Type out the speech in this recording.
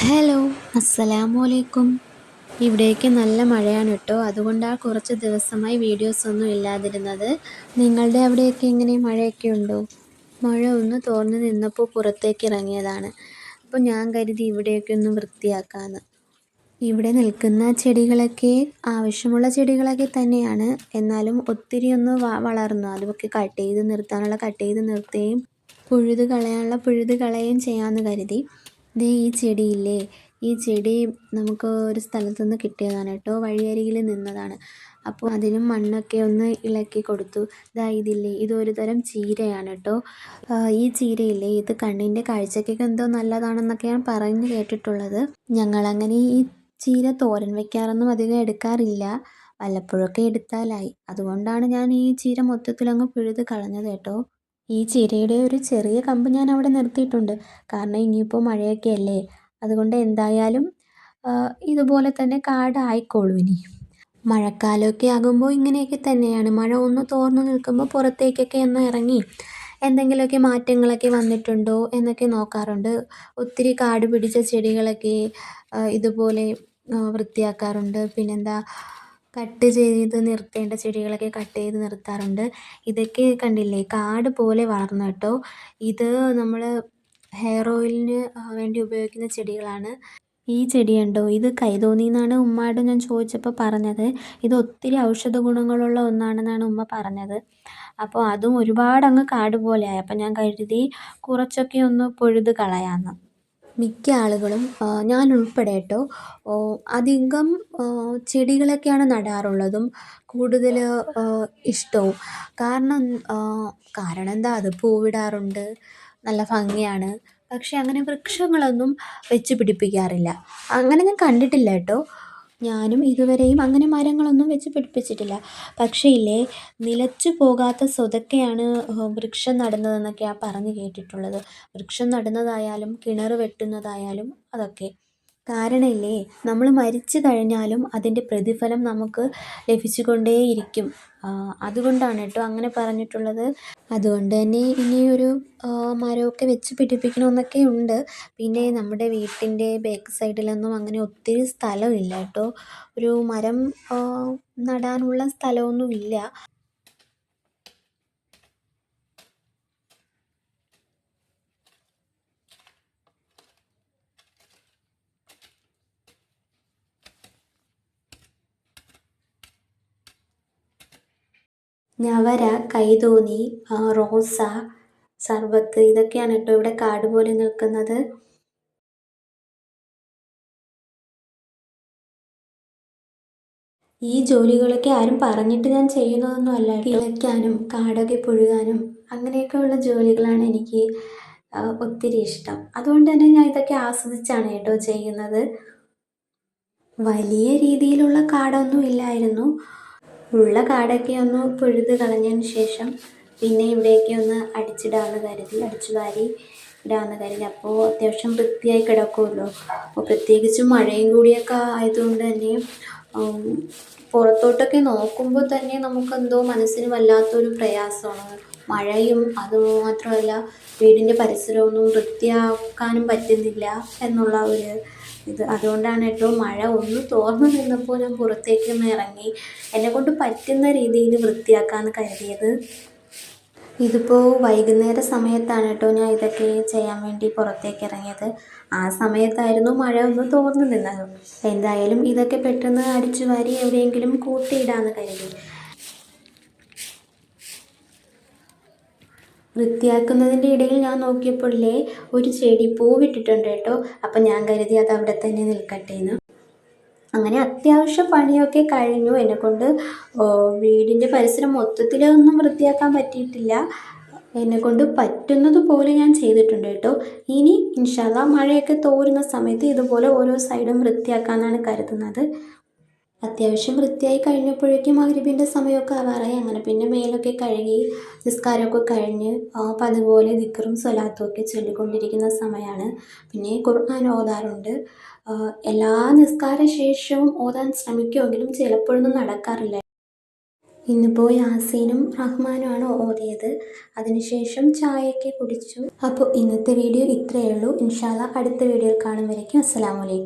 Hello, അസ്സലാമു അലൈക്കും. ഇവിടേക്ക് നല്ല മഴയാണ് കേട്ടോ. അതുകൊണ്ടാണ് കുറച്ച് ദിവസമായി വീഡിയോസ് ഒന്നും ഇല്ലാതിരുന്നത്. നിങ്ങളുടെ അവിടെയൊക്കെ എങ്ങനെ, മഴയൊക്കെ ഉണ്ടോ? മഴ ഒന്ന് തോർന്ന് നിന്നപ്പോൾ പുറത്തേക്ക് ഇറങ്ങിയതാണ്. അപ്പോൾ ഞാൻ കരുതി ഇവിടെയൊക്കെ ഒന്ന് വൃത്തിയാക്കാമെന്ന്. ഇവിടെ നിൽക്കുന്ന ചെടികളൊക്കെ ആവശ്യമുള്ള ചെടികളൊക്കെ തന്നെയാണ്. എന്നാലും ഒത്തിരി ഒന്ന് വളർന്നു. അതൊക്കെ കട്ട് ചെയ്ത് നിർത്താനുള്ള കട്ട് ചെയ്ത് നിർത്തുകയും പുഴുത് കളയാനുള്ള പുഴുത് കളയുകയും ചെയ്യാമെന്ന് കരുതി. ദേ ഈ ചെടിയില്ലേ, ഈ ചെടി നമുക്ക് ഒരു സ്ഥലത്തു നിന്ന് കിട്ടിയതാണ് കേട്ടോ. വഴിയരികിൽ നിന്നതാണ്. അപ്പോൾ അതിനും മണ്ണൊക്കെ ഒന്ന് ഇളക്കി കൊടുത്തു. ഇതില്ലേ, ഇതൊരു തരം ചീരയാണ് കേട്ടോ. ഈ ചീരയില്ലേ, ഇത് കണ്ണിൻ്റെ കാഴ്ചയ്ക്കൊക്കെ എന്തോ നല്ലതാണെന്നൊക്കെയാണ് പറഞ്ഞ് കേട്ടിട്ടുള്ളത്. ഞങ്ങളങ്ങനെ ഈ ചീര തോരൻ വയ്ക്കാറൊന്നും അധികം എടുക്കാറില്ല. വല്ലപ്പോഴൊക്കെ എടുത്താലായി. അതുകൊണ്ടാണ് ഞാൻ ഈ ചീര മൊത്തത്തിലങ്ങ് പിഴുത് കളഞ്ഞത് കേട്ടോ. ഈ ചീരയുടെ ഒരു ചെറിയ കമ്പ് ഞാൻ അവിടെ നിർത്തിയിട്ടുണ്ട്. കാരണം ഇനിയിപ്പോൾ മഴയൊക്കെ അല്ലേ, അതുകൊണ്ട് എന്തായാലും ഇതുപോലെ തന്നെ കാടായിക്കോളും ഇനി. മഴക്കാലമൊക്കെ ആകുമ്പോൾ ഇങ്ങനെയൊക്കെ തന്നെയാണ്. മഴ ഒന്ന് തോർന്നു നിൽക്കുമ്പോൾ പുറത്തേക്കൊക്കെ ഒന്ന് ഇറങ്ങി എന്തെങ്കിലുമൊക്കെ മാറ്റങ്ങളൊക്കെ വന്നിട്ടുണ്ടോ എന്നൊക്കെ നോക്കാറുണ്ട്. ഒത്തിരി കാട് പിടിച്ച ചെടികളൊക്കെ ഇതുപോലെ വൃത്തിയാക്കാറുണ്ട്. പിന്നെന്താ, കട്ട് ചെയ്ത് നിർത്തേണ്ട ചെടികളൊക്കെ കട്ട് ചെയ്ത് നിർത്താറുണ്ട്. ഇതൊക്കെ കണ്ടില്ലേ, കാട് പോലെ വളർന്നു കേട്ടോ. ഇത് നമ്മൾ ഹെയർ ഓയിലിന് വേണ്ടി ഉപയോഗിക്കുന്ന ചെടികളാണ്. ഈ ചെടി കണ്ടോ, ഇത് കൈതോന്നി എന്നാണ് ഉമ്മയോട് ഞാൻ ചോദിച്ചപ്പോൾ പറഞ്ഞത്. ഇത് ഒത്തിരി ഔഷധ ഗുണങ്ങളുള്ള ഒന്നാണെന്നാണ് ഉമ്മ പറഞ്ഞത്. അപ്പോൾ അതും ഒരുപാടങ്ങ് കാട് പോലെയായി. അപ്പം ഞാൻ കരുതി കുറച്ചൊക്കെ ഒന്ന് പൊഴുത് കളയാമെന്ന്. മിക്ക ആളുകളും ഞാൻ ഉൾപ്പെടെ കേട്ടോ, അധികം ചെടികളൊക്കെയാണ് നടാറുള്ളതും കൂടുതൽ ഇഷ്ടവും. കാരണം എന്താ, അത് പൂവിടാറുണ്ട്, നല്ല ഭംഗിയാണ്. പക്ഷേ അങ്ങനെ വൃക്ഷങ്ങളൊന്നും വെച്ച് പിടിപ്പിക്കാറില്ല. അങ്ങനെ ഞാൻ കണ്ടിട്ടില്ല കേട്ടോ. ഞാനും ഇതുവരെയും അങ്ങനെ മരങ്ങളൊന്നും വെച്ച് പിടിപ്പിച്ചിട്ടില്ല. പക്ഷേ ഇല്ലേ, നിലച്ചു പോകാത്ത സ്വതക്കെയാണ് വൃക്ഷം നടുന്നതെന്നൊക്കെയാണ് പറഞ്ഞ് കേട്ടിട്ടുള്ളത്. വൃക്ഷം നടുന്നതായാലും കിണർ വെട്ടുന്നതായാലും അതൊക്കെ. കാരണം ഇല്ലേ, നമ്മൾ മരിച്ചു കഴിഞ്ഞാലും അതിൻ്റെ പ്രതിഫലം നമുക്ക് ലഭിച്ചുകൊണ്ടേയിരിക്കും. അതുകൊണ്ടാണ് കേട്ടോ അങ്ങനെ പറഞ്ഞിട്ടുള്ളത്. അതുകൊണ്ട് തന്നെ ഇനിയൊരു മരമൊക്കെ വെച്ച് പിടിപ്പിക്കണമെന്നൊക്കെ ഉണ്ട്. പിന്നെ നമ്മുടെ വീട്ടിൻ്റെ ബാക്ക് സൈഡിലൊന്നും അങ്ങനെ ഒത്തിരി സ്ഥലമില്ല കേട്ടോ. ഒരു മരം നടാനുള്ള സ്ഥലമൊന്നും ഇല്ല. ഞവര, കൈതോന്നി, റോസ, സർബത്ത്, ഇതൊക്കെയാണ് കേട്ടോ ഇവിടെ കാട് പോലെ നിൽക്കുന്നത്. ഈ ജോലികളൊക്കെ ആരും പറഞ്ഞിട്ട് ഞാൻ ചെയ്യുന്നതൊന്നും അല്ല. കിളയ്ക്കാനും കാടൊക്കെ പുഴുകാനും അങ്ങനെയൊക്കെയുള്ള ജോലികളാണ് എനിക്ക് ഒത്തിരി ഇഷ്ടം. അതുകൊണ്ട് തന്നെ ഞാൻ ഇതൊക്കെ ആസ്വദിച്ചാണ് കേട്ടോ ചെയ്യുന്നത്. വലിയ രീതിയിലുള്ള കാടൊന്നും ഇല്ലായിരുന്നു. ഉള്ള കാടൊക്കെ ഒന്ന് പുഴുത് കളഞ്ഞതിന് ശേഷം പിന്നെ ഇവിടെയൊക്കെ ഒന്ന് അടിച്ചിടാമെന്ന് കരുതി, അടിച്ചു വാരി ഇടാമെന്ന് കരുതി. അപ്പോൾ അത്യാവശ്യം വൃത്തിയായി കിടക്കുമല്ലോ. അപ്പോൾ പ്രത്യേകിച്ച് മഴയും കൂടിയൊക്കെ ആയതുകൊണ്ട് തന്നെ പുറത്തോട്ടൊക്കെ നോക്കുമ്പോൾ തന്നെ നമുക്കെന്തോ മനസ്സിന് വല്ലാത്തൊരു പ്രയാസമാണ്. മഴയും അതുമാത്രമല്ല വീടിൻ്റെ പരിസരമൊന്നും വൃത്തിയാക്കാനും പറ്റുന്നില്ല എന്നുള്ള ഒരു ഇത്. അതുകൊണ്ടാണ് കേട്ടോ മഴ ഒന്ന് തോർന്നു നിന്നപ്പോൾ ഞാൻ പുറത്തേക്കൊന്ന് ഇറങ്ങി എന്നെക്കൊണ്ട് പറ്റുന്ന രീതിയിൽ വൃത്തിയാക്കാമെന്ന് കരുതിയത്. ഇതിപ്പോൾ വൈകുന്നേര സമയത്താണ് കേട്ടോ ഞാൻ ഇതൊക്കെ ചെയ്യാൻ വേണ്ടി പുറത്തേക്ക് ഇറങ്ങിയത്. ആ സമയത്തായിരുന്നു മഴ ഒന്ന് തോർന്നു നിന്നത്. എന്തായാലും ഇതൊക്കെ പെട്ടെന്ന് അടിച്ചു വാരി എവിടെയെങ്കിലും കൂട്ടിയിടാമെന്ന് കരുതി. വൃത്തിയാക്കുന്നതിൻ്റെ ഇടയിൽ ഞാൻ നോക്കിയപ്പോഴേ ഒരു ചെടി പൂവിട്ടിട്ടുണ്ട് കേട്ടോ. അപ്പം ഞാൻ കരുതി അത് അവിടെ തന്നെ നിൽക്കട്ടെ എന്ന്. അങ്ങനെ അത്യാവശ്യം പണിയൊക്കെ കഴിഞ്ഞു. എന്നെക്കൊണ്ട് വീടിൻ്റെ പരിസരം മൊത്തത്തിലൊന്നും വൃത്തിയാക്കാൻ പറ്റിയിട്ടില്ല. എന്നെക്കൊണ്ട് പറ്റുന്നത് പോലെ ഞാൻ ചെയ്തിട്ടുണ്ട് കേട്ടോ. ഇനി ഇൻഷാ അല്ലാഹ് മഴയൊക്കെ തോരുന്ന സമയത്ത് ഇതുപോലെ ഓരോ സൈഡും വൃത്തിയാക്കാമെന്നാണ് കരുതുന്നത്. അത്യാവശ്യം വൃത്തിയായി കഴിഞ്ഞപ്പോഴേക്കും മഗ്‌രിബിൻ്റെ സമയമൊക്കെ ആവാറായി. അങ്ങനെ പിന്നെ മേലൊക്കെ കഴുകി നിസ്കാരമൊക്കെ കഴിഞ്ഞ് പതുപോലെ ദിക്റും സ്വലാത്തും ഒക്കെ ചൊല്ലിക്കൊണ്ടിരിക്കുന്ന സമയമാണ്. പിന്നെ ഖുർആൻ ഓതാറുണ്ട്. എല്ലാ നിസ്കാര ശേഷവും ഓതാൻ ശ്രമിക്കുമെങ്കിലും ചിലപ്പോഴൊന്നും നടക്കാറില്ല. ഇന്നിപ്പോൾ യാസീനും റഹ്മാനുമാണ് ഓതിയത്. അതിനുശേഷം ചായയൊക്കെ കുടിച്ചു. അപ്പോൾ ഇന്നത്തെ വീഡിയോ ഇത്രയേ ഉള്ളൂ. ഇൻഷാ അല്ലാ അടുത്ത വീഡിയോയിൽ കാണും വരയ്ക്കും അസ്സലാമു അലൈക്കും.